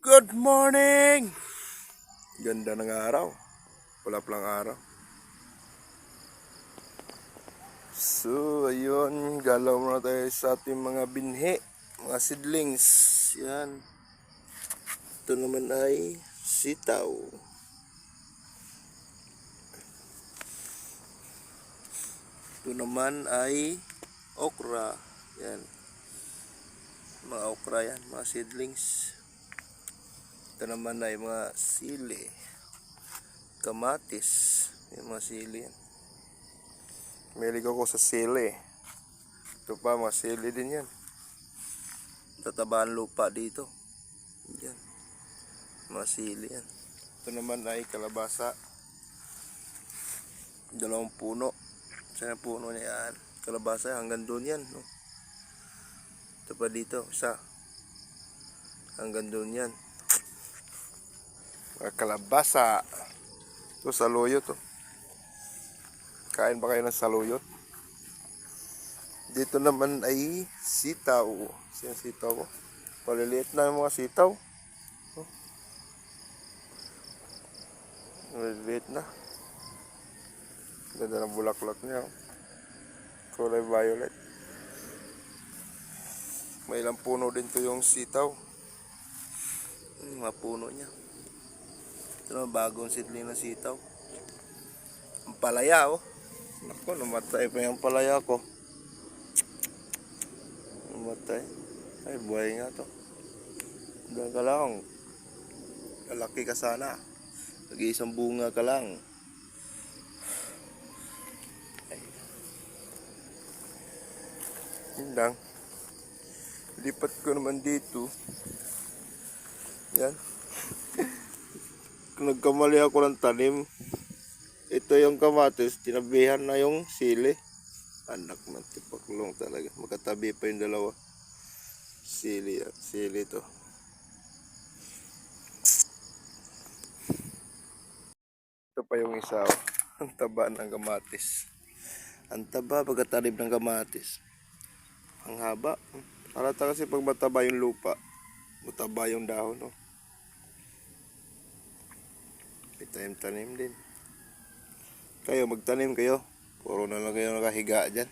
Good morning! Ganda ng araw. Pulap lang araw. So, ayun. Galaw muna tayo sa ating mga binhi. Mga seedlings. Yan. Ito naman ay sitaw. Ito naman ay okra. Yan. Mga okra yan. Mga seedlings. Ito naman ay mga sili, kamatis, yung mga sili yan. Mahilig ako sa sili. Ito pa, mga sili din yan. Tatabaan lupa dito. Yan. Mga sili yan. Ito naman ay kalabasa. Dalawang puno. Saan ang puno niya yan? Kalabasa hanggang doon yan. No? Ito pa dito, isa. Hanggang doon yan. Kalabasa. Ito saluyot to. Kain ba kayo ng saluyot? Dito naman ay sitaw. Siyang sitaw ko. Paliliit na yung mga sitaw. Maliliit na. Ganda ng bulaklak niya. Kulay violet. May ilang puno din to yung sitaw. Mga puno niya. Ito na bagong seedling na sitaw. Ang palaya oh. Naku, namatay pa yung palaya ko. Namatay. Ay, buhay nga to. Diyan ka lang. Lalaki ka sana. Nag-iisang bunga ka lang. Ay. Yun lang. Lipat ko naman dito. Yan. Nagkamali ako ng tanim. Ito yung kamatis, tinabihan na yung sili. Anak man, tipaklong talaga. Magkatabi pa yung dalawa. Sili to. Ito pa yung isa. Ang taba ng kamatis. Ang taba pagkatanim ng kamatis. Ang haba. Halata kasi pag mataba yung lupa, mataba yung dahon. No? May tanim din. Kayo, magtanim kayo. Puro na lang kayo nakahiga dyan.